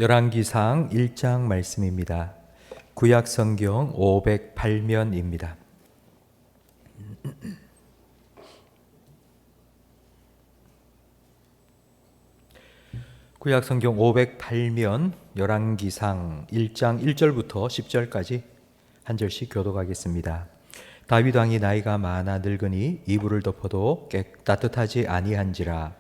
열왕기상 1장 말씀입니다. 구약 성경 508면입니다. 구약 성경 508면 열왕기상 1장 1절부터 10절까지 한 절씩 교독하겠습니다. 다윗 왕이 나이가 많아 늙으니 이불을 덮어도 따뜻하지 아니한지라.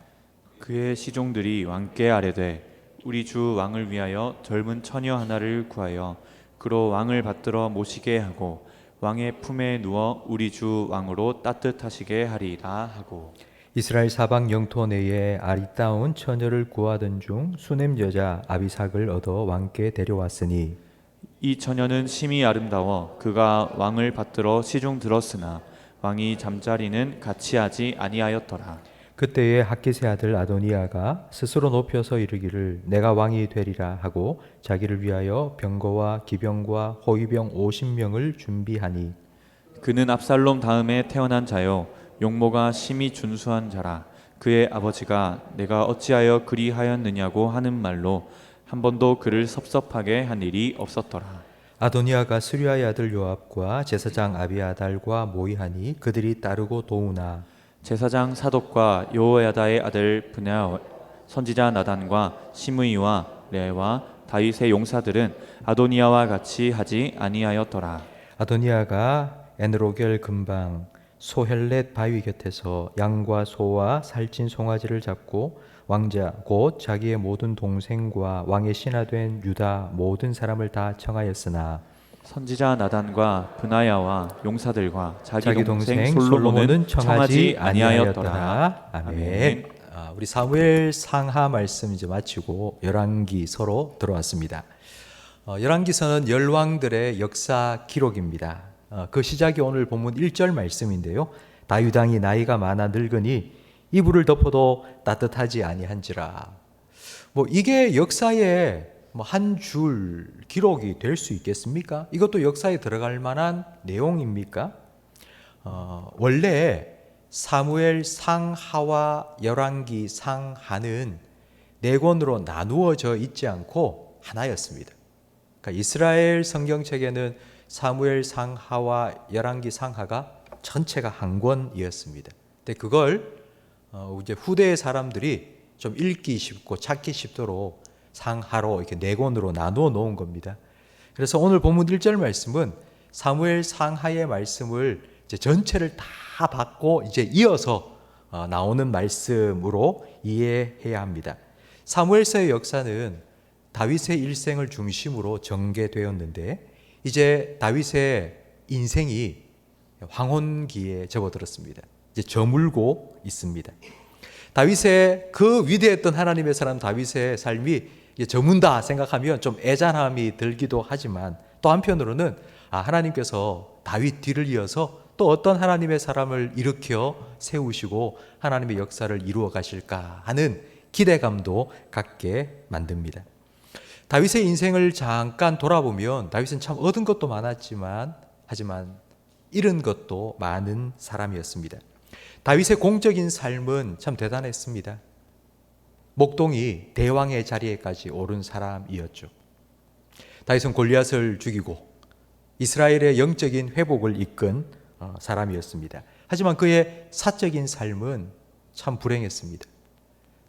그의 시종들이 왕께 아뢰되 우리 주 왕을 위하여 젊은 처녀 하나를 구하여 그로 왕을 받들어 모시게 하고 왕의 품에 누워 우리 주 왕으로 따뜻하시게 하리이다 하고, 이스라엘 사방 영토 내에 아리따운 처녀를 구하던 중 수넴 여자 아비삭을 얻어 왕께 데려왔으니 이 처녀는 심히 아름다워 그가 왕을 받들어 시중 들었으나 왕이 잠자리는 같이 하지 아니하였더라. 그때에 학기세 아들 아도니아가 스스로 높여서 이르기를 내가 왕이 되리라 하고 자기를 위하여 병거와 기병과 호위병 50명을 준비하니 그는 압살롬 다음에 태어난 자요 용모가 심히 준수한 자라. 그의 아버지가 내가 어찌하여 그리하였느냐고 하는 말로 한 번도 그를 섭섭하게 한 일이 없었더라. 아도니아가 스류아의 아들 요압과 제사장 아비아달과 모이하니 그들이 따르고 도우나 제사장 사독과 여호야다의 아들 브냐 선지자 나단과 시므이와 레와 다윗의 용사들은 아도니아와 같이 하지 아니하였더라. 아도니아가 에느로겔 근방 소헬렛 바위 곁에서 양과 소와 살찐 송아지를 잡고 왕자 곧 자기의 모든 동생과 왕의 신하된 유다 모든 사람을 다 청하였으나 선지자 나단과 브나야와 용사들과 자기 동생 동생 솔로몬은 청하지 아니하였더라. 아니하였더라. 아멘. 우리 사무엘 상하 말씀 이제 마치고 열왕기 서로 들어왔습니다. 열왕기서는 열왕들의 역사 기록입니다. 그 시작이 오늘 본문 1절 말씀인데요. 다윗 왕이 나이가 많아 늙으니 이불을 덮어도 따뜻하지 아니한지라. 이게 역사의 한 줄 기록이 될 수 있겠습니까? 이것도 역사에 들어갈 만한 내용입니까? 원래 사무엘 상하와 열왕기 상하는 네 권으로 나누어져 있지 않고 하나였습니다. 그러니까 이스라엘 성경책에는 사무엘 상하와 열왕기 상하가 전체가 한 권이었습니다. 근데 그걸 이제 후대의 사람들이 좀 읽기 쉽고 찾기 쉽도록 상하로 이렇게 네 권으로 나누어 놓은 겁니다. 그래서 오늘 본문 1절 말씀은 사무엘 상하의 말씀을 이제 전체를 다 받고 이제 이어서 나오는 말씀으로 이해해야 합니다. 사무엘서의 역사는 다윗의 일생을 중심으로 전개되었는데 이제 다윗의 인생이 황혼기에 접어들었습니다. 이제 저물고 있습니다. 다윗의 그 위대했던 하나님의 사람 다윗의 삶이 저문다 생각하면 좀 애잔함이 들기도 하지만 또 한편으로는 하나님께서 다윗 뒤를 이어서 또 어떤 하나님의 사람을 일으켜 세우시고 하나님의 역사를 이루어 가실까 하는 기대감도 갖게 만듭니다. 다윗의 인생을 잠깐 돌아보면 다윗은 참 얻은 것도 많았지만 하지만 잃은 것도 많은 사람이었습니다. 다윗의 공적인 삶은 참 대단했습니다. 목동이 대왕의 자리에까지 오른 사람이었죠. 다윗은 골리앗을 죽이고 이스라엘의 영적인 회복을 이끈 사람이었습니다. 하지만 그의 사적인 삶은 참 불행했습니다.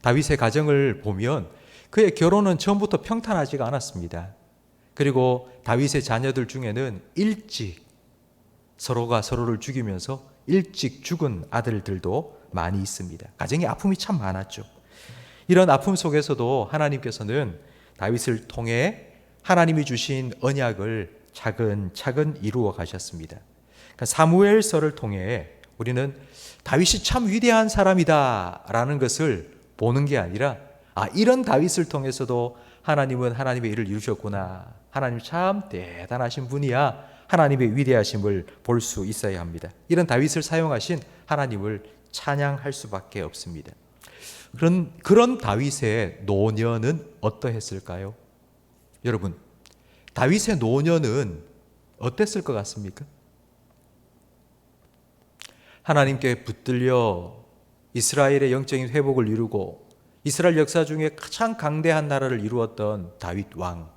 다윗의 가정을 보면 그의 결혼은 처음부터 평탄하지가 않았습니다. 그리고 다윗의 자녀들 중에는 일찍 서로가 서로를 죽이면서 일찍 죽은 아들들도 많이 있습니다. 가정의 아픔이 참 많았죠. 이런 아픔 속에서도 하나님께서는 다윗을 통해 하나님이 주신 언약을 차근차근 이루어 가셨습니다. 그러니까 사무엘서를 통해 우리는 다윗이 참 위대한 사람이다 라는 것을 보는 게 아니라 이런 다윗을 통해서도 하나님은 하나님의 일을 이루셨구나, 하나님 참 대단하신 분이야, 하나님의 위대하심을 볼 수 있어야 합니다. 이런 다윗을 사용하신 하나님을 찬양할 수밖에 없습니다. 그런 다윗의 노년은 어떠했을까요? 여러분, 다윗의 노년은 어땠을 것 같습니까? 하나님께 붙들려 이스라엘의 영적인 회복을 이루고 이스라엘 역사 중에 가장 강대한 나라를 이루었던 다윗 왕,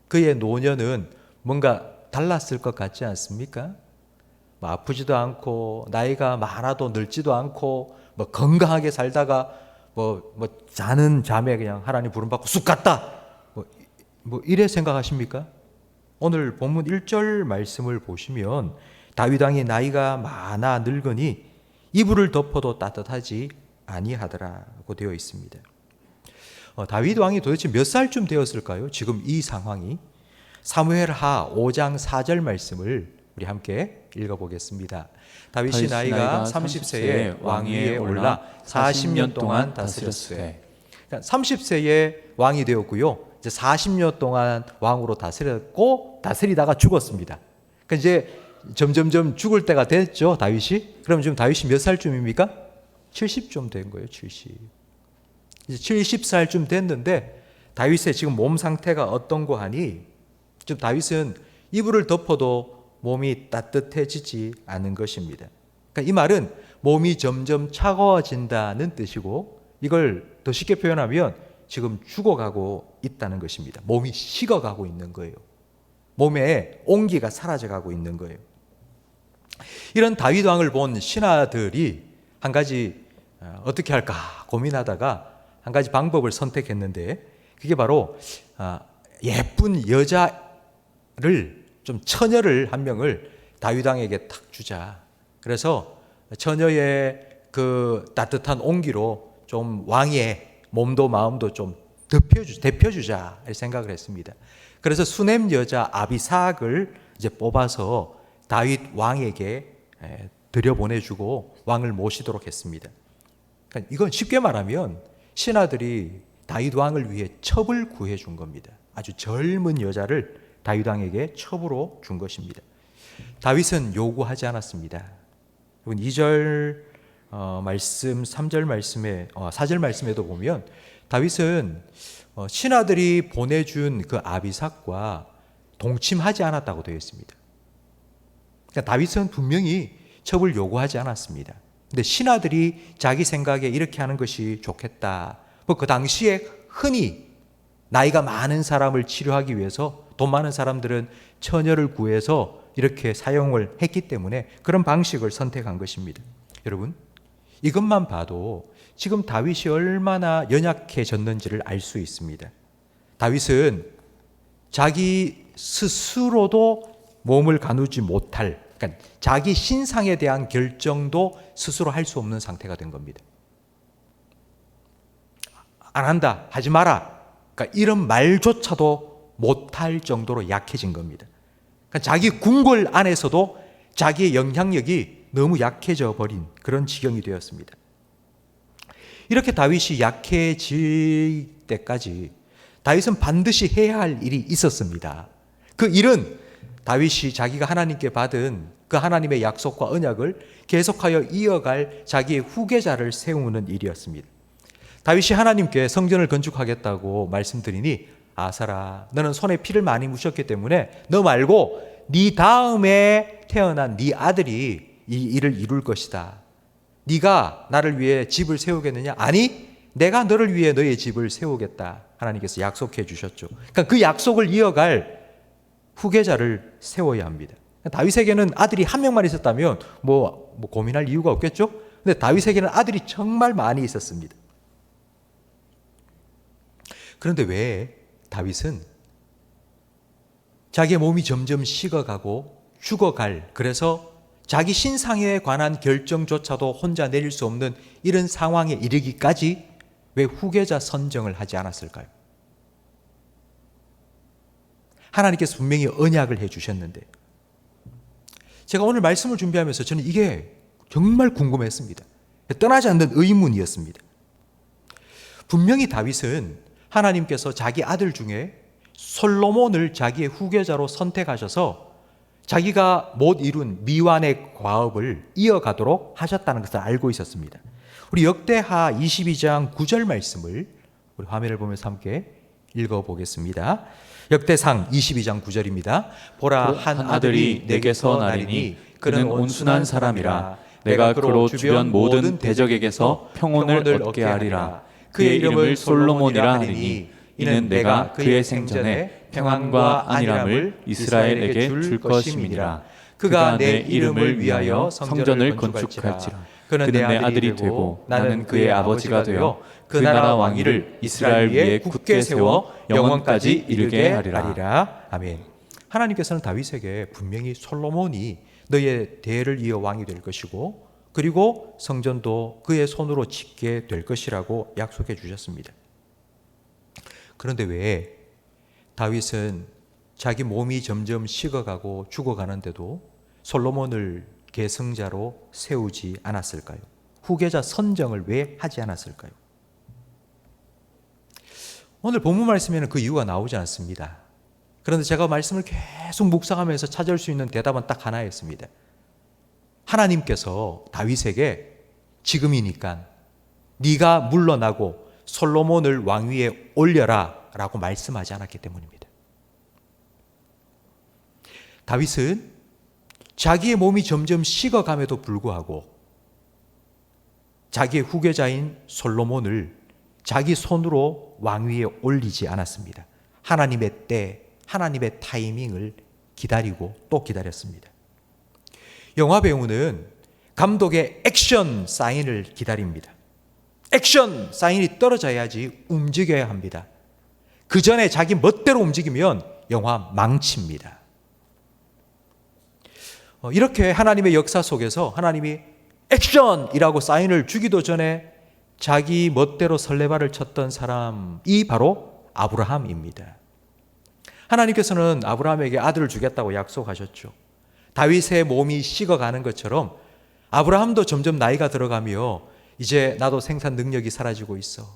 그의 노년은 뭔가 달랐을 것 같지 않습니까? 뭐 아프지도 않고 나이가 많아도 늙지도 않고 뭐 건강하게 살다가 뭐 자는 잠에 그냥 하나님 부름 받고 쑥 갔다 뭐 이래 생각하십니까? 오늘 본문 1절 말씀을 보시면 다윗 왕이 나이가 많아 늙으니 이불을 덮어도 따뜻하지 아니하더라고 되어 있습니다. 다윗 왕이 도대체 몇 살쯤 되었을까요? 지금 이 상황이. 사무엘하 5장 4절 말씀을 우리 함께 읽어보겠습니다. 다윗이 나이가 30세에 왕 위에 올라 40년 동안 다스렸으되. 30세에 왕이 되었고요. 이제 40년 동안 왕으로 다스렸고 다스리다가 죽었습니다. 그러니까 이제 점점점 죽을 때가 됐죠, 다윗이. 그럼 지금 다윗이 몇 살쯤입니까? 70좀 된 거예요, 70. 이제 70살쯤 됐는데 다윗의 지금 몸 상태가 어떤고 하니 지금 다윗은 이불을 덮어도 몸이 따뜻해지지 않은 것입니다. 그러니까 이 말은 몸이 점점 차가워진다는 뜻이고, 이걸 더 쉽게 표현하면 지금 죽어가고 있다는 것입니다. 몸이 식어가고 있는 거예요. 몸에 온기가 사라져가고 있는 거예요. 이런 다윗 왕을 본 신하들이 한 가지 어떻게 할까 고민하다가 한 가지 방법을 선택했는데, 그게 바로 예쁜 여자를 좀 처녀를 한 명을 다윗 왕에게 탁 주자. 그래서 처녀의 그 따뜻한 온기로 좀 왕의 몸도 마음도 좀 데펴주자 생각을 했습니다. 그래서 수넴 여자 아비삭을 이제 뽑아서 다윗 왕에게 들여보내주고 왕을 모시도록 했습니다. 그러니까 이건 쉽게 말하면 신하들이 다윗 왕을 위해 첩을 구해준 겁니다. 아주 젊은 여자를 다윗 왕에게 첩으로 준 것입니다. 다윗은 요구하지 않았습니다. 2절 말씀, 3절 말씀에 4절 말씀에도 보면 다윗은 신하들이 보내준 그 아비삭과 동침하지 않았다고 되어 있습니다. 그러니까 다윗은 분명히 첩을 요구하지 않았습니다. 근데 신하들이 자기 생각에 이렇게 하는 것이 좋겠다. 그 당시에 흔히 나이가 많은 사람을 치료하기 위해서 돈 많은 사람들은 처녀를 구해서 이렇게 사용을 했기 때문에 그런 방식을 선택한 것입니다. 여러분, 이것만 봐도 지금 다윗이 얼마나 연약해졌는지를 알 수 있습니다. 다윗은 자기 스스로도 몸을 가누지 못할, 그러니까 자기 신상에 대한 결정도 스스로 할 수 없는 상태가 된 겁니다. 안 한다, 하지 마라, 그러니까 이런 말조차도 못할 정도로 약해진 겁니다. 그러니까 자기 궁궐 안에서도 자기의 영향력이 너무 약해져 버린 그런 지경이 되었습니다. 이렇게 다윗이 약해질 때까지 다윗은 반드시 해야 할 일이 있었습니다. 그 일은 다윗이 자기가 하나님께 받은 그 하나님의 약속과 언약을 계속하여 이어갈 자기의 후계자를 세우는 일이었습니다. 다윗이 하나님께 성전을 건축하겠다고 말씀드리니, 아사라, 너는 손에 피를 많이 묻혔기 때문에 너 말고 네 다음에 태어난 네 아들이 이 일을 이룰 것이다. 네가 나를 위해 집을 세우겠느냐? 아니, 내가 너를 위해 너의 집을 세우겠다. 하나님께서 약속해 주셨죠. 그러니까 그 약속을 이어갈 후계자를 세워야 합니다. 다윗에게는 아들이 한 명만 있었다면 뭐 고민할 이유가 없겠죠? 근데 다윗에게는 아들이 정말 많이 있었습니다. 그런데 왜 다윗은 자기의 몸이 점점 식어가고 죽어갈, 그래서 자기 신상에 관한 결정조차도 혼자 내릴 수 없는 이런 상황에 이르기까지 왜 후계자 선정을 하지 않았을까요? 하나님께서 분명히 언약을 해주셨는데, 제가 오늘 말씀을 준비하면서 저는 이게 정말 궁금했습니다. 떠나지 않는 의문이었습니다. 분명히 다윗은 하나님께서 자기 아들 중에 솔로몬을 자기의 후계자로 선택하셔서 자기가 못 이룬 미완의 과업을 이어가도록 하셨다는 것을 알고 있었습니다. 우리 역대하 22장 9절 말씀을 우리 화면을 보면서 함께 읽어보겠습니다. 역대상 22장 9절입니다. 보라, 한 아들이 내게서 나리니 그는 온순한 사람이라. 내가 그로 주변 모든 대적에게서 평온을 얻게 하리라. 그의 이름을 솔로몬이라 하리니 이는 내가 그의 생전에 평안과 안일함을 이스라엘에게 줄 것임이니라. 그가 내 이름을 위하여 성전을 건축할지라. 그는 내 아들이 되고 나는 그의 아버지가 되어 그 나라 왕위를 이스라엘 위에 굳게 세워 영원까지 이르게 하리라. 아멘. 하나님께서는 다윗에게 분명히 솔로몬이 너의 대를 이어 왕이 될 것이고 그리고 성전도 그의 손으로 짓게 될 것이라고 약속해 주셨습니다. 그런데 왜 다윗은 자기 몸이 점점 식어가고 죽어가는데도 솔로몬을 계승자로 세우지 않았을까요? 후계자 선정을 왜 하지 않았을까요? 오늘 본문 말씀에는 그 이유가 나오지 않습니다. 그런데 제가 말씀을 계속 묵상하면서 찾을 수 있는 대답은 딱 하나였습니다. 하나님께서 다윗에게 지금이니까 네가 물러나고 솔로몬을 왕위에 올려라 라고 말씀하지 않았기 때문입니다. 다윗은 자기의 몸이 점점 식어감에도 불구하고 자기의 후계자인 솔로몬을 자기 손으로 왕위에 올리지 않았습니다. 하나님의 때, 하나님의 타이밍을 기다리고 또 기다렸습니다. 영화 배우는 감독의 액션 사인을 기다립니다. 액션 사인이 떨어져야지 움직여야 합니다. 그 전에 자기 멋대로 움직이면 영화 망칩니다. 이렇게 하나님의 역사 속에서 하나님이 액션이라고 사인을 주기도 전에 자기 멋대로 설레발을 쳤던 사람이 바로 아브라함입니다. 하나님께서는 아브라함에게 아들을 주겠다고 약속하셨죠. 다윗의 몸이 식어가는 것처럼 아브라함도 점점 나이가 들어가며 이제 나도 생산 능력이 사라지고 있어.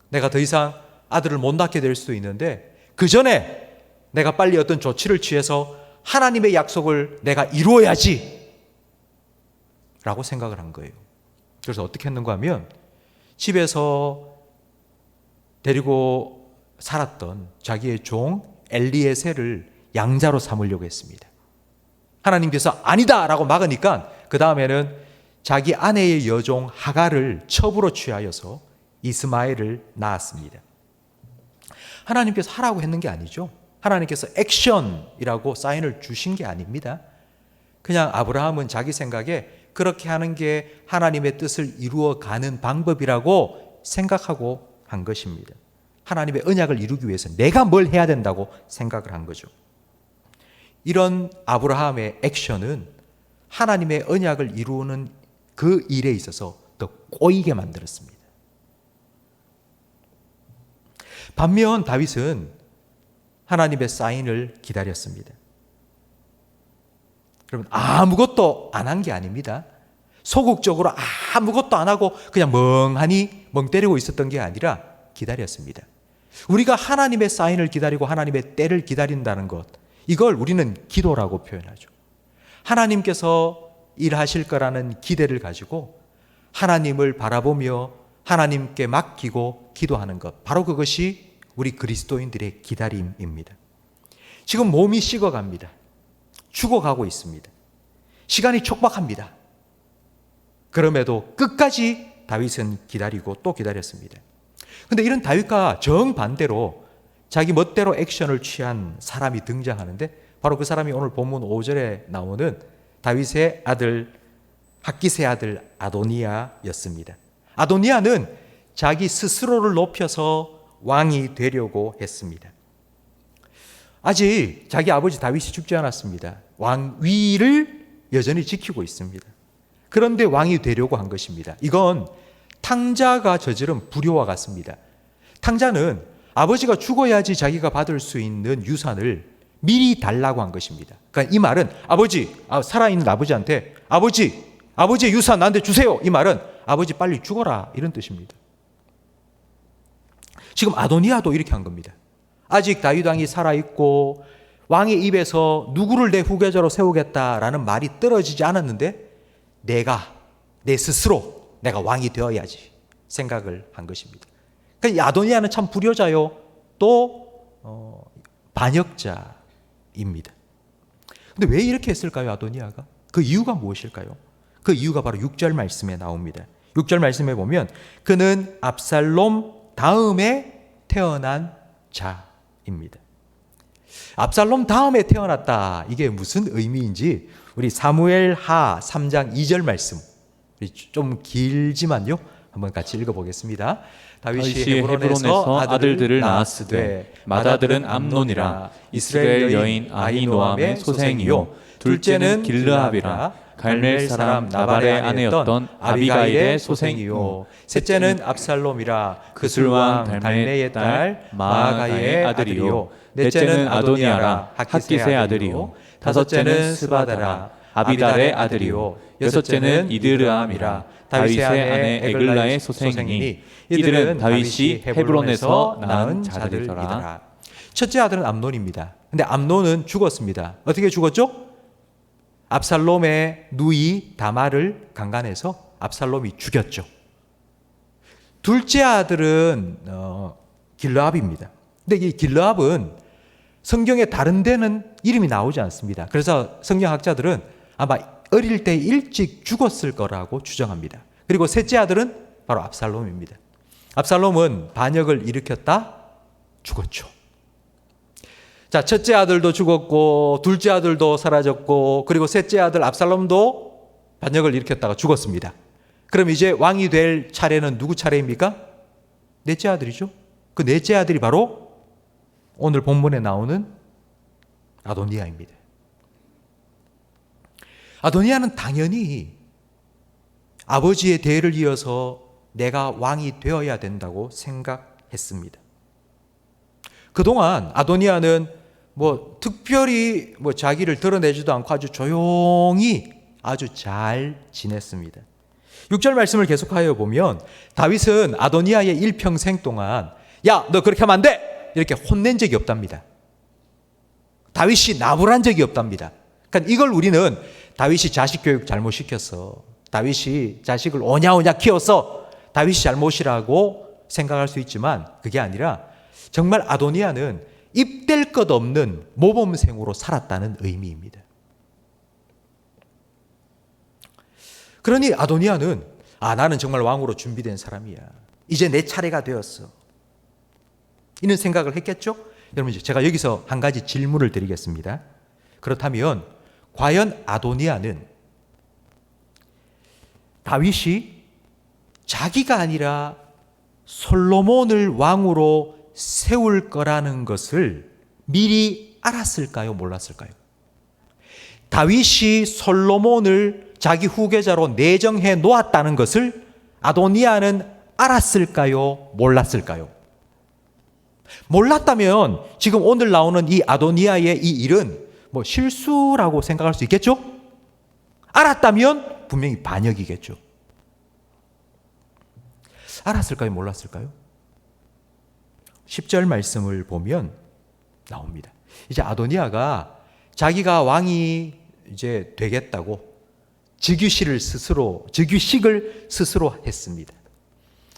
내가 더 이상 아들을 못 낳게 될 수도 있는데 그 전에 내가 빨리 어떤 조치를 취해서 하나님의 약속을 내가 이루어야지 라고 생각을 한 거예요. 그래서 어떻게 했는가 하면 집에서 데리고 살았던 자기의 종 엘리에셀을 양자로 삼으려고 했습니다. 하나님께서 아니다 라고 막으니까 그 다음에는 자기 아내의 여종 하갈을 첩으로 취하여서 이스마엘을 낳았습니다. 하나님께서 하라고 했는 게 아니죠. 하나님께서 액션이라고 사인을 주신 게 아닙니다. 그냥 아브라함은 자기 생각에 그렇게 하는 게 하나님의 뜻을 이루어가는 방법이라고 생각하고 한 것입니다. 하나님의 언약을 이루기 위해서 내가 뭘 해야 된다고 생각을 한 거죠. 이런 아브라함의 액션은 하나님의 언약을 이루는 그 일에 있어서 더 꼬이게 만들었습니다. 반면 다윗은 하나님의 사인을 기다렸습니다. 여러분, 아무것도 안 한 게 아닙니다. 소극적으로 아무것도 안 하고 그냥 멍하니 멍 때리고 있었던 게 아니라 기다렸습니다. 우리가 하나님의 사인을 기다리고 하나님의 때를 기다린다는 것, 이걸 우리는 기도라고 표현하죠. 하나님께서 일하실 거라는 기대를 가지고 하나님을 바라보며 하나님께 맡기고 기도하는 것, 바로 그것이 우리 그리스도인들의 기다림입니다. 지금 몸이 식어갑니다. 죽어가고 있습니다. 시간이 촉박합니다. 그럼에도 끝까지 다윗은 기다리고 또 기다렸습니다. 그런데 이런 다윗과 정반대로 자기 멋대로 액션을 취한 사람이 등장하는데 바로 그 사람이 오늘 본문 5절에 나오는 다윗의 아들 핫깃의 아들 아도니아였습니다. 아도니아는 자기 스스로를 높여서 왕이 되려고 했습니다. 아직 자기 아버지 다윗이 죽지 않았습니다. 왕위를 여전히 지키고 있습니다. 그런데 왕이 되려고 한 것입니다. 이건 탕자가 저지른 불효와 같습니다. 탕자는 아버지가 죽어야지 자기가 받을 수 있는 유산을 미리 달라고 한 것입니다. 그러니까 이 말은 아버지, 살아있는 아버지한테 아버지의 유산 나한테 주세요. 이 말은 아버지 빨리 죽어라 이런 뜻입니다. 지금 아도니아도 이렇게 한 겁니다. 아직 다윗 왕이 살아있고 왕의 입에서 누구를 내 후계자로 세우겠다라는 말이 떨어지지 않았는데 내 스스로 내가 왕이 되어야지 생각을 한 것입니다. 그러니까 아도니아는 참 불효자요 또 반역자입니다. 근데 왜 이렇게 했을까요, 아도니아가? 그 이유가 무엇일까요? 그 이유가 바로 6절 말씀에 나옵니다. 6절 말씀에 보면 그는 압살롬 다음에 태어난 자입니다. 압살롬 다음에 태어났다. 이게 무슨 의미인지 우리 사무엘하 3장 2절 말씀 좀 길지만요. 한번 같이 읽어보겠습니다. 다윗이 헤브론에서 아들들을 낳았으되 맏아들은 암논이라 이스라엘 여인 아히노암의 소생이요 둘째는 길르압이라 갈멜 사람 나발의 아내였던 아비가일의 소생이요 셋째는 압살롬이라 그술 왕 달메의 딸 마아가의 아들이요 넷째는 아도니아라 학기스의 아들이요 다섯째는 스바다라 아비달의 아들이요 여섯째는 이드르암이라 다윗의 아내 에글라의 소생이니 이들은 다윗이 헤브론에서 낳은 자들이더라. 첫째 아들은 암논입니다. 근데 암논은 죽었습니다. 어떻게 죽었죠? 압살롬의 누이 다말을 강간해서 압살롬이 죽였죠. 둘째 아들은 길르압입니다. 근데 이 길르압은 성경에 다른 데는 이름이 나오지 않습니다. 그래서 성경학자들은 아마 어릴 때 일찍 죽었을 거라고 추정합니다. 그리고 셋째 아들은 바로 압살롬입니다. 압살롬은 반역을 일으켰다 죽었죠. 자, 첫째 아들도 죽었고 둘째 아들도 사라졌고 그리고 셋째 아들 압살롬도 반역을 일으켰다가 죽었습니다. 그럼 이제 왕이 될 차례는 누구 차례입니까? 넷째 아들이죠. 그 넷째 아들이 바로 오늘 본문에 나오는 아도니아입니다. 아도니아는 당연히 아버지의 대를 이어서 내가 왕이 되어야 된다고 생각했습니다. 그동안 아도니아는 특별히 자기를 드러내지도 않고 아주 조용히 아주 잘 지냈습니다. 6절 말씀을 계속하여 보면 다윗은 아도니아의 일평생 동안 야, 너 그렇게 하면 안 돼! 이렇게 혼낸 적이 없답니다. 다윗이 나불한 적이 없답니다. 그러니까 이걸 우리는 다윗이 자식 교육 잘못 시켰어. 다윗이 자식을 오냐오냐 키워서 다윗이 잘못이라고 생각할 수 있지만 그게 아니라 정말 아도니아는 입댈 것 없는 모범생으로 살았다는 의미입니다. 그러니 아도니아는 나는 정말 왕으로 준비된 사람이야. 이제 내 차례가 되었어. 이런 생각을 했겠죠? 여러분, 제가 여기서 한 가지 질문을 드리겠습니다. 그렇다면 과연 아도니아는 다윗이 자기가 아니라 솔로몬을 왕으로 세울 거라는 것을 미리 알았을까요? 몰랐을까요? 다윗이 솔로몬을 자기 후계자로 내정해 놓았다는 것을 아도니아는 알았을까요? 몰랐을까요? 몰랐다면 지금 오늘 나오는 이 아도니아의 이 일은 실수라고 생각할 수 있겠죠? 알았다면 분명히 반역이겠죠. 알았을까요? 몰랐을까요? 10절 말씀을 보면 나옵니다. 이제 아도니아가 자기가 왕이 이제 되겠다고 즉위식을 스스로 했습니다.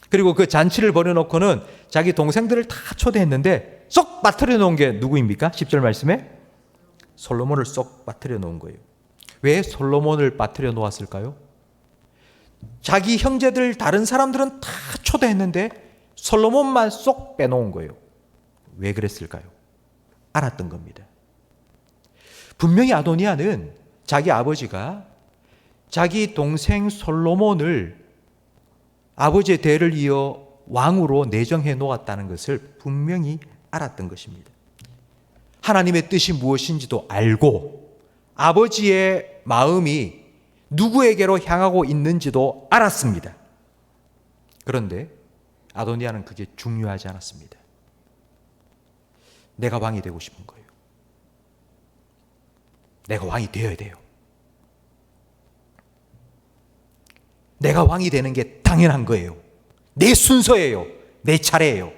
그리고 그 잔치를 벌여놓고는 자기 동생들을 다 초대했는데 쏙 빠뜨려 놓은 게 누구입니까? 10절 말씀에 솔로몬을 쏙 빠뜨려 놓은 거예요. 왜 솔로몬을 빠뜨려 놓았을까요? 자기 형제들 다른 사람들은 다 초대했는데 솔로몬만 쏙 빼놓은 거예요. 왜 그랬을까요? 알았던 겁니다. 분명히 아도니아는 자기 아버지가 자기 동생 솔로몬을 아버지의 대를 이어 왕으로 내정해 놓았다는 것을 분명히 알았던 것입니다. 하나님의 뜻이 무엇인지도 알고 아버지의 마음이 누구에게로 향하고 있는지도 알았습니다. 그런데 아도니아는 그게 중요하지 않았습니다. 내가 왕이 되고 싶은 거예요. 내가 왕이 되어야 돼요. 내가 왕이 되는 게 당연한 거예요. 내 순서예요. 내 차례예요.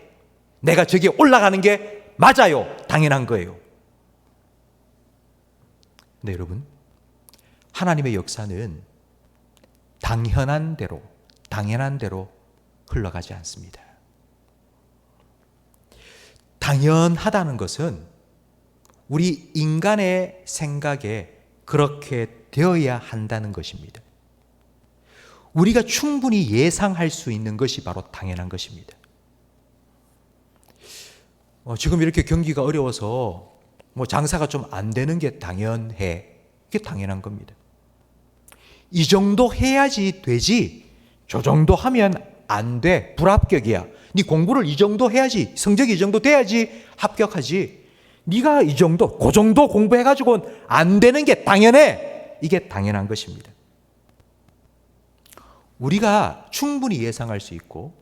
내가 저기에 올라가는 게 맞아요. 당연한 거예요. 근데 여러분, 하나님의 역사는 당연한 대로 흘러가지 않습니다. 당연하다는 것은 우리 인간의 생각에 그렇게 되어야 한다는 것입니다. 우리가 충분히 예상할 수 있는 것이 바로 당연한 것입니다. 지금 이렇게 경기가 어려워서 장사가 좀 안 되는 게 당연해. 이게 당연한 겁니다. 이 정도 해야지 되지, 저 정도 하면 안 돼, 불합격이야. 네 공부를 이 정도 해야지, 성적이 이 정도 돼야지 합격하지. 네가 이 정도, 그 정도 공부해가지고는 안 되는 게 당연해. 이게 당연한 것입니다. 우리가 충분히 예상할 수 있고,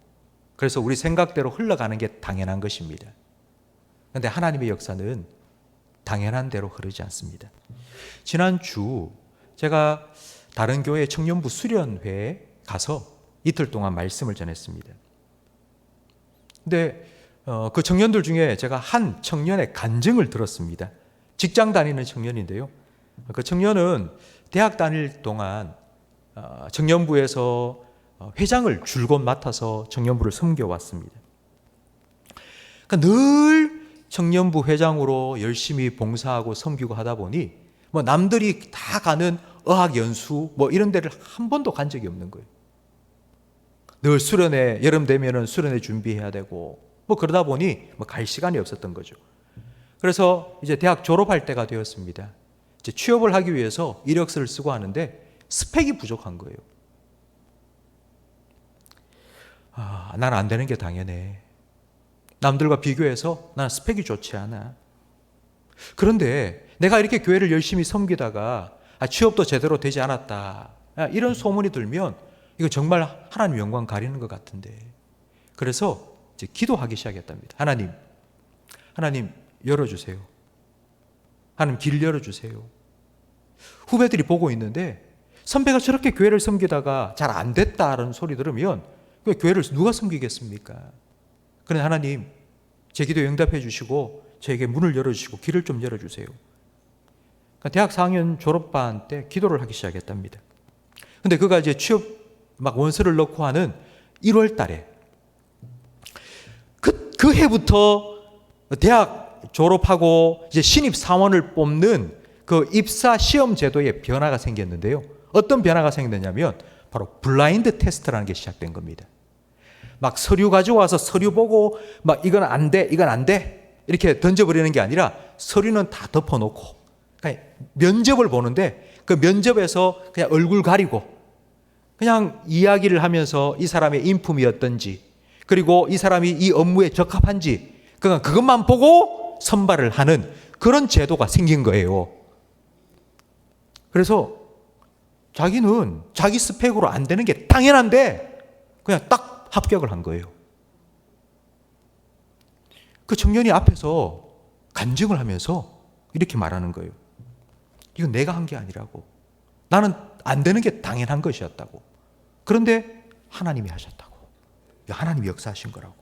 그래서 우리 생각대로 흘러가는 게 당연한 것입니다. 그런데 하나님의 역사는 당연한 대로 흐르지 않습니다. 지난주 제가 다른 교회 청년부 수련회에 가서 이틀 동안 말씀을 전했습니다. 근데 그 청년들 중에 제가 한 청년의 간증을 들었습니다. 직장 다니는 청년인데요. 그 청년은 대학 다닐 동안 청년부에서 회장을 줄곧 맡아서 청년부를 섬겨왔습니다. 그러니까 늘 청년부 회장으로 열심히 봉사하고 섬기고 하다 보니 남들이 다 가는 어학연수 이런 데를 한 번도 간 적이 없는 거예요. 늘 수련회, 여름 되면은 수련회 준비해야 되고 그러다 보니 갈 시간이 없었던 거죠. 그래서 이제 대학 졸업할 때가 되었습니다. 이제 취업을 하기 위해서 이력서를 쓰고 하는데 스펙이 부족한 거예요. 난 안 되는 게 당연해. 남들과 비교해서 난 스펙이 좋지 않아. 그런데 내가 이렇게 교회를 열심히 섬기다가 취업도 제대로 되지 않았다, 이런 소문이 들면 이거 정말 하나님 영광 가리는 것 같은데. 그래서 이제 기도하기 시작했답니다. 하나님 열어주세요. 하나님 길 열어주세요. 후배들이 보고 있는데 선배가 저렇게 교회를 섬기다가 잘 안 됐다는 소리 들으면 그 교회를 누가 섬기겠습니까? 그런데 하나님 제 기도에 응답해 주시고 저에게 문을 열어주시고 길을 좀 열어주세요. 그러니까 대학 4학년 졸업반 때 기도를 하기 시작했답니다. 근데 그가 이제 취업 원서를 넣고 하는 1월 달에 그 해부터 대학 졸업하고 이제 신입 사원을 뽑는 그 입사 시험 제도에 변화가 생겼는데요. 어떤 변화가 생겼냐면 바로 블라인드 테스트라는 게 시작된 겁니다. 막 서류 가지고 와서 서류 보고 이건 안 돼, 이건 안 돼 이렇게 던져버리는 게 아니라 서류는 다 덮어놓고 그냥 면접을 보는데 그 면접에서 그냥 얼굴 가리고 그냥 이야기를 하면서 이 사람의 인품이 어떤지, 그리고 이 사람이 이 업무에 적합한지 그것만 보고 선발을 하는 그런 제도가 생긴 거예요. 그래서 자기는 자기 스펙으로 안 되는 게 당연한데 그냥 딱 합격을 한 거예요. 그 청년이 앞에서 간증을 하면서 이렇게 말하는 거예요. 이건 내가 한 게 아니라고. 나는 안 되는 게 당연한 것이었다고. 그런데 하나님이 하셨다고. 하나님이 역사하신 거라고.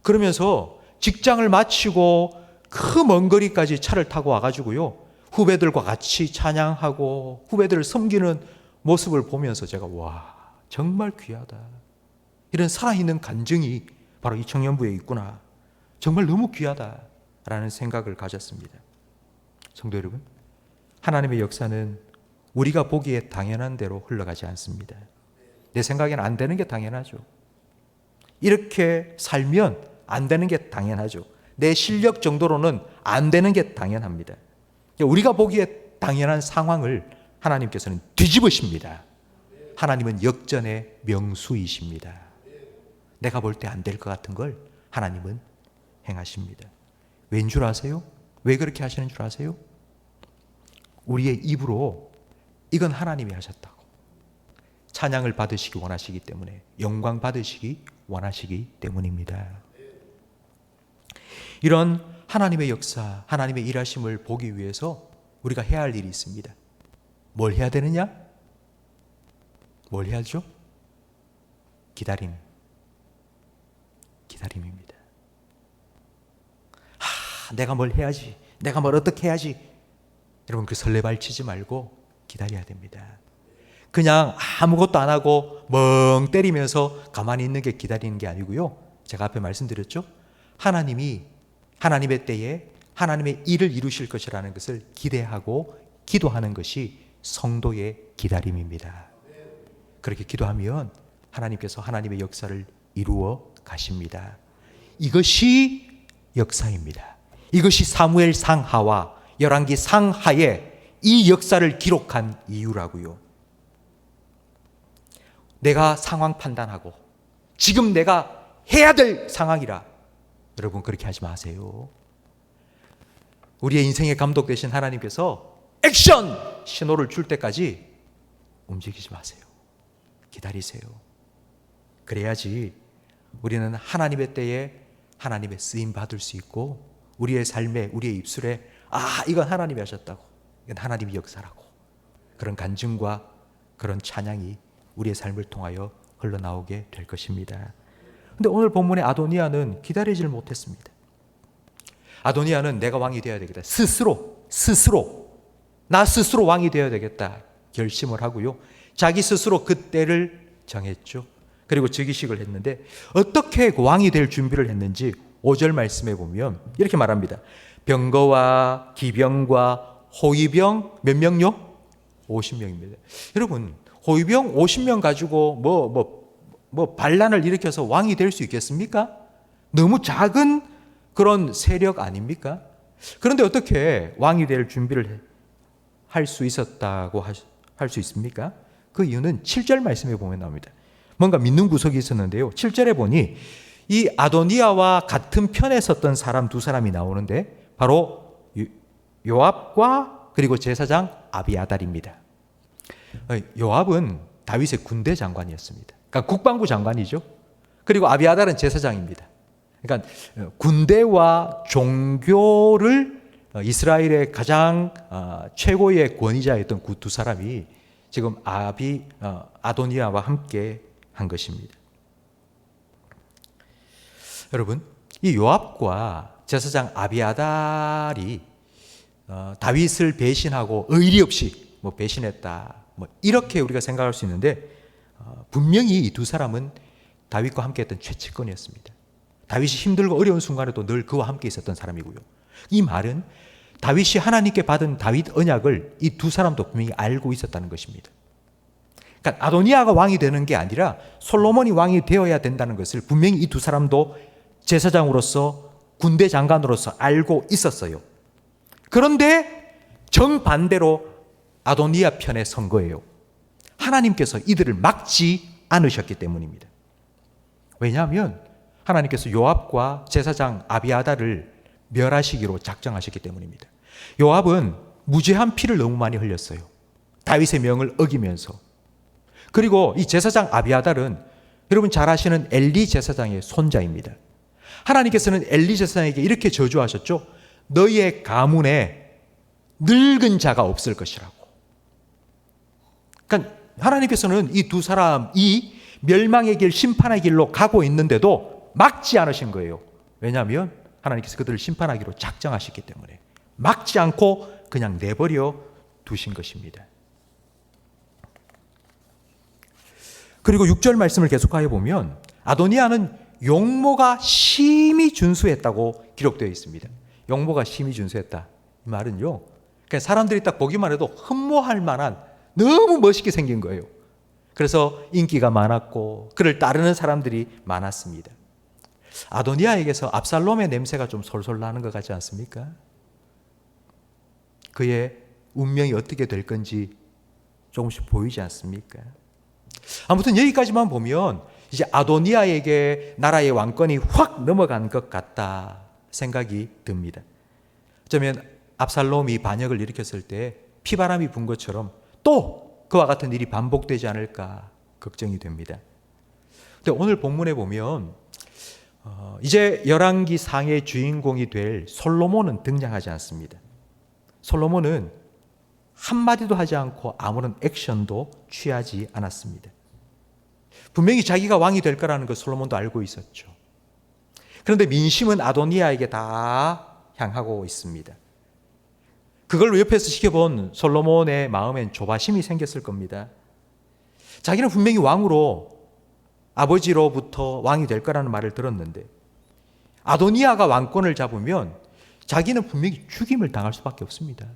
그러면서 직장을 마치고 그 먼 거리까지 차를 타고 와가지고요, 후배들과 같이 찬양하고 후배들을 섬기는 모습을 보면서 제가 와, 정말 귀하다. 이런 살아있는 간증이 바로 이 청년부에 있구나. 정말 너무 귀하다라는 생각을 가졌습니다. 성도 여러분, 하나님의 역사는 우리가 보기에 당연한 대로 흘러가지 않습니다. 내 생각에는 안 되는 게 당연하죠. 이렇게 살면 안 되는 게 당연하죠. 내 실력 정도로는 안 되는 게 당연합니다. 우리가 보기에 당연한 상황을 하나님께서는 뒤집으십니다. 하나님은 역전의 명수이십니다. 내가 볼 때 안 될 것 같은 걸 하나님은 행하십니다. 왠 줄 아세요? 왜 그렇게 하시는 줄 아세요? 우리의 입으로 이건 하나님이 하셨다고 찬양을 받으시기 원하시기 때문에, 영광 받으시기 원하시기 때문입니다. 이런 하나님의 역사, 하나님의 일하심을 보기 위해서 우리가 해야 할 일이 있습니다. 뭘 해야 되느냐? 뭘 해야죠? 기다림입니다. 내가 뭘 해야지, 내가 뭘 어떻게 해야지. 여러분, 그 설레발치지 말고 기다려야 됩니다. 그냥 아무것도 안 하고 멍 때리면서 가만히 있는 게 기다리는 게 아니고요. 제가 앞에 말씀드렸죠. 하나님이 하나님의 때에 하나님의 일을 이루실 것이라는 것을 기대하고 기도하는 것이 성도의 기다림입니다. 그렇게 기도하면 하나님께서 하나님의 역사를 이루어 가십니다. 이것이 역사입니다. 이것이 사무엘 상하와 열왕기 상하에 이 역사를 기록한 이유라고요. 내가 상황 판단하고 지금 내가 해야 될 상황이라 여러분 그렇게 하지 마세요. 우리의 인생의 감독 되신 하나님께서 액션! 신호를 줄 때까지 움직이지 마세요. 기다리세요. 그래야지 우리는 하나님의 때에 하나님의 쓰임 받을 수 있고 우리의 삶에 우리의 입술에 이건 하나님이 하셨다고, 이건 하나님의 역사라고 그런 간증과 그런 찬양이 우리의 삶을 통하여 흘러나오게 될 것입니다. 그런데 오늘 본문의 아도니아는 기다리질 못했습니다. 아도니아는 내가 왕이 되어야 되겠다. 나 스스로 왕이 되어야 되겠다 결심을 하고요. 자기 스스로 그 때를 정했죠. 그리고 즉위식을 했는데 어떻게 그 왕이 될 준비를 했는지 5절 말씀에 보면 이렇게 말합니다. 병거와 기병과 호위병 몇 명요? 50명입니다. 여러분 호위병 50명 가지고 반란을 일으켜서 왕이 될 수 있겠습니까? 너무 작은 그런 세력 아닙니까? 그런데 어떻게 왕이 될 준비를 할 수 있었다고 할 수 있습니까? 그 이유는 7절 말씀에 보면 나옵니다. 뭔가 믿는 구석이 있었는데요. 7절에 보니 이 아도니아와 같은 편에 섰던 사람 두 사람이 나오는데 바로 요압과 그리고 제사장 아비아달입니다. 요압은 다윗의 군대 장관이었습니다. 그러니까 국방부 장관이죠. 그리고 아비아달은 제사장입니다. 그러니까 군대와 종교를 이스라엘의 가장 최고의 권위자였던 그 두 사람이 지금 아도니아와 함께 한 것입니다. 여러분, 이 요압과 제사장 아비아달이 다윗을 배신하고 의리 없이 배신했다 이렇게 우리가 생각할 수 있는데 분명히 이 두 사람은 다윗과 함께했던 최측근이었습니다. 다윗이 힘들고 어려운 순간에도 늘 그와 함께 있었던 사람이고요. 이 말은 다윗이 하나님께 받은 다윗 언약을 이 두 사람도 분명히 알고 있었다는 것입니다. 그러니까 아도니아가 왕이 되는 게 아니라 솔로몬이 왕이 되어야 된다는 것을 분명히 이 두 사람도 제사장으로서 군대 장관으로서 알고 있었어요. 그런데 정반대로 아도니아 편에 선 거예요. 하나님께서 이들을 막지 않으셨기 때문입니다. 왜냐하면 하나님께서 요압과 제사장 아비아달을 멸하시기로 작정하셨기 때문입니다. 요압은 무죄한 피를 너무 많이 흘렸어요. 다윗의 명을 어기면서. 그리고 이 제사장 아비아달은 여러분 잘 아시는 엘리 제사장의 손자입니다. 하나님께서는 엘리 제사장에게 이렇게 저주하셨죠. 너희의 가문에 늙은 자가 없을 것이라고. 그러니까 하나님께서는 이 두 사람이 멸망의 길, 심판의 길로 가고 있는데도 막지 않으신 거예요. 왜냐하면 하나님께서 그들을 심판하기로 작정하셨기 때문에 막지 않고 그냥 내버려 두신 것입니다. 그리고 6절 말씀을 계속하여 보면 아도니아는 용모가 심히 준수했다고 기록되어 있습니다. 용모가 심히 준수했다. 이 말은요, 그냥 사람들이 딱 보기만 해도 흠모할 만한 너무 멋있게 생긴 거예요. 그래서 인기가 많았고 그를 따르는 사람들이 많았습니다. 아도니아에게서 압살롬의 냄새가 좀 솔솔 나는 것 같지 않습니까? 그의 운명이 어떻게 될 건지 조금씩 보이지 않습니까? 아무튼 여기까지만 보면 이제 아도니아에게 나라의 왕권이 확 넘어간 것 같다 생각이 듭니다. 어쩌면 압살롬이 반역을 일으켰을 때 피바람이 분 것처럼 또 그와 같은 일이 반복되지 않을까 걱정이 됩니다. 근데 오늘 본문에 보면 이제 열왕기 상의 주인공이 될 솔로몬은 등장하지 않습니다. 솔로몬은 한마디도 하지 않고 아무런 액션도 취하지 않았습니다. 분명히 자기가 왕이 될 거라는 걸 솔로몬도 알고 있었죠. 그런데 민심은 아도니아에게 다 향하고 있습니다. 그걸 옆에서 지켜본 솔로몬의 마음엔 조바심이 생겼을 겁니다. 자기는 분명히 왕으로 아버지로부터 왕이 될 거라는 말을 들었는데 아도니아가 왕권을 잡으면 자기는 분명히 죽임을 당할 수밖에 없습니다.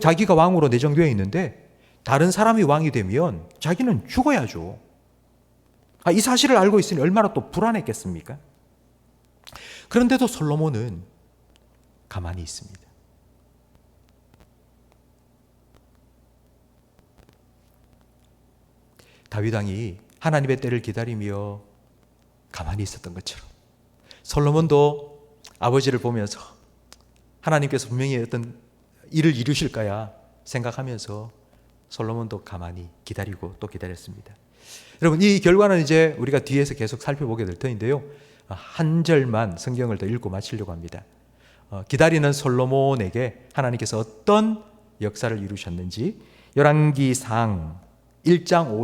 자기가 왕으로 내정되어 있는데 다른 사람이 왕이 되면 자기는 죽어야죠. 이 사실을 알고 있으니 얼마나 또 불안했겠습니까? 그런데도 솔로몬은 가만히 있습니다. 다윗 왕이 하나님의 때를 기다리며 가만히 있었던 것처럼 솔로몬도 아버지를 보면서 하나님께서 분명히 어떤 일을 이루실 거야 생각하면서 솔로몬도 가만히 기다리고 또 기다렸습니다. 여러분, 이 결과는 이제 우리가 뒤에서 계속 살펴보게 될 터인데요. 한 절만 성경을 더 읽고 마치려고 합니다. 기다리는 솔로몬에게 하나님께서 어떤 역사를 이루셨는지 열왕기상 1장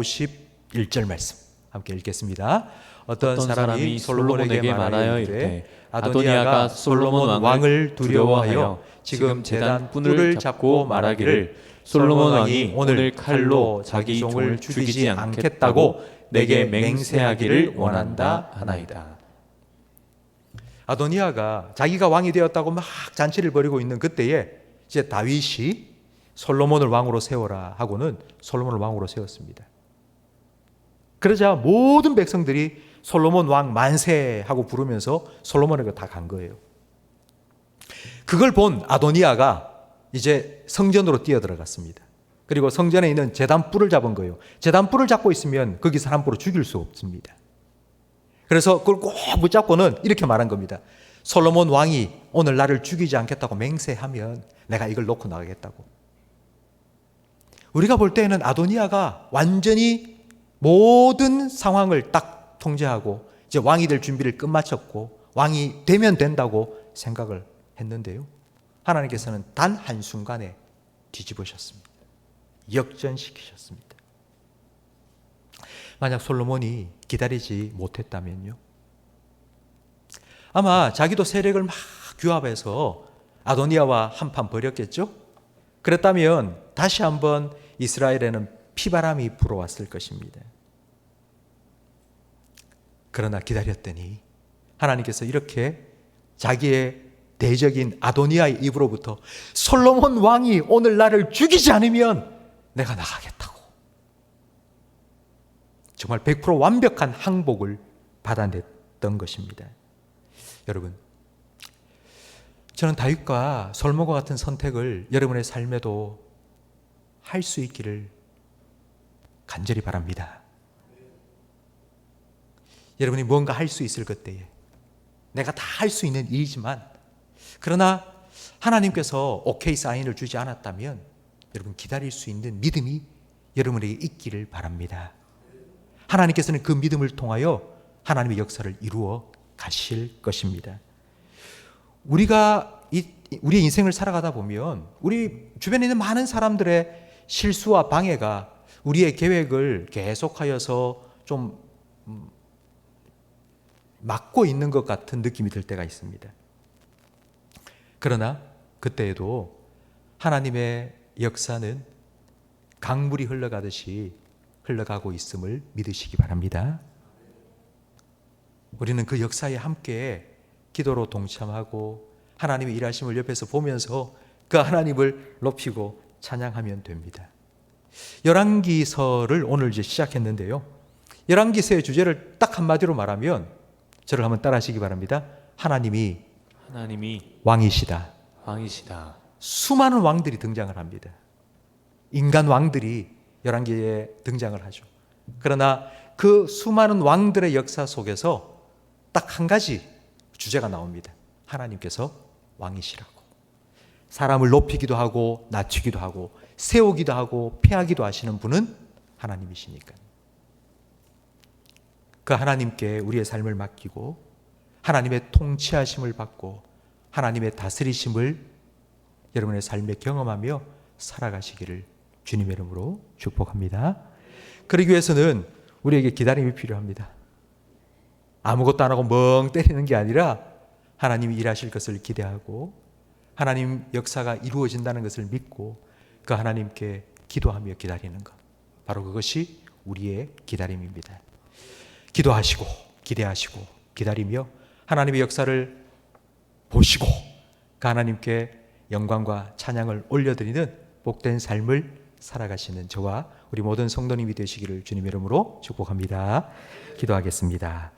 51절 말씀 함께 읽겠습니다. 어떤 사람이 솔로몬에게 말하여 이르되 아도니아가 솔로몬 왕을 두려워하여 지금 제단 뿔을 잡고 말하기를 솔로몬 왕이 오늘 칼로 자기 종을 죽이지 않겠다고 내게 맹세하기를 원한다 하나이다. 아도니아가 자기가 왕이 되었다고 막 잔치를 벌이고 있는 그때에 이제 다윗이 솔로몬을 왕으로 세워라 하고는 솔로몬을 왕으로 세웠습니다. 그러자 모든 백성들이 솔로몬 왕 만세 하고 부르면서 솔로몬에게 다 간 거예요. 그걸 본 아도니아가 이제 성전으로 뛰어들어갔습니다. 그리고 성전에 있는 제단뿔을 잡은 거예요. 제단뿔을 잡고 있으면 거기서 함부로 죽일 수 없습니다. 그래서 그걸 꼭 붙잡고는 이렇게 말한 겁니다. 솔로몬 왕이 오늘 나를 죽이지 않겠다고 맹세하면 내가 이걸 놓고 나가겠다고. 우리가 볼 때에는 아도니아가 완전히 모든 상황을 딱 통제하고 이제 왕이 될 준비를 끝마쳤고 왕이 되면 된다고 생각을 했는데요. 하나님께서는 단 한순간에 뒤집으셨습니다. 역전시키셨습니다. 만약 솔로몬이 기다리지 못했다면요, 아마 자기도 세력을 막 규합해서 아도니아와 한판 벌였겠죠? 그랬다면 다시 한번 이스라엘에는 피바람이 불어왔을 것입니다. 그러나 기다렸더니 하나님께서 이렇게 자기의 대적인 아도니아의 입으로부터 솔로몬 왕이 오늘 나를 죽이지 않으면 내가 나가겠다고 정말 100% 완벽한 항복을 받아냈던 것입니다. 여러분, 저는 다윗과 솔로몬과 같은 선택을 여러분의 삶에도 할 수 있기를 간절히 바랍니다. 여러분이 뭔가 할 수 있을 그때에 내가 다 할 수 있는 일이지만 그러나 하나님께서 오케이 사인을 주지 않았다면 여러분 기다릴 수 있는 믿음이 여러분에게 있기를 바랍니다. 하나님께서는 그 믿음을 통하여 하나님의 역사를 이루어 가실 것입니다. 우리가 우리의 인생을 살아가다 보면 우리 주변에 있는 많은 사람들의 실수와 방해가 우리의 계획을 계속하여서 좀 막고 있는 것 같은 느낌이 들 때가 있습니다. 그러나 그때에도 하나님의 역사는 강물이 흘러가듯이 흘러가고 있음을 믿으시기 바랍니다. 우리는 그 역사에 함께 기도로 동참하고 하나님의 일하심을 옆에서 보면서 그 하나님을 높이고 찬양하면 됩니다. 열왕기서를 오늘 이제 시작했는데요. 열왕기서의 주제를 딱 한마디로 말하면 저를 한번 따라하시기 바랍니다. 하나님이 왕이시다. 수많은 왕들이 등장을 합니다. 인간 왕들이 열왕기에 등장을 하죠. 그러나 그 수많은 왕들의 역사 속에서 딱 한 가지 주제가 나옵니다. 하나님께서 왕이시라고. 사람을 높이기도 하고 낮추기도 하고 세우기도 하고 폐하기도 하시는 분은 하나님이시니까. 그 하나님께 우리의 삶을 맡기고 하나님의 통치하심을 받고 하나님의 다스리심을 여러분의 삶에 경험하며 살아가시기를 주님의 이름으로 축복합니다. 그러기 위해서는 우리에게 기다림이 필요합니다. 아무것도 안 하고 멍 때리는 게 아니라 하나님이 일하실 것을 기대하고 하나님 역사가 이루어진다는 것을 믿고 그 하나님께 기도하며 기다리는 것, 바로 그것이 우리의 기다림입니다. 기도하시고 기대하시고 기다리며 하나님의 역사를 보시고 그 하나님께 영광과 찬양을 올려드리는 복된 삶을 살아가시는 저와 우리 모든 성도님이 되시기를 주님의 이름으로 축복합니다. 기도하겠습니다.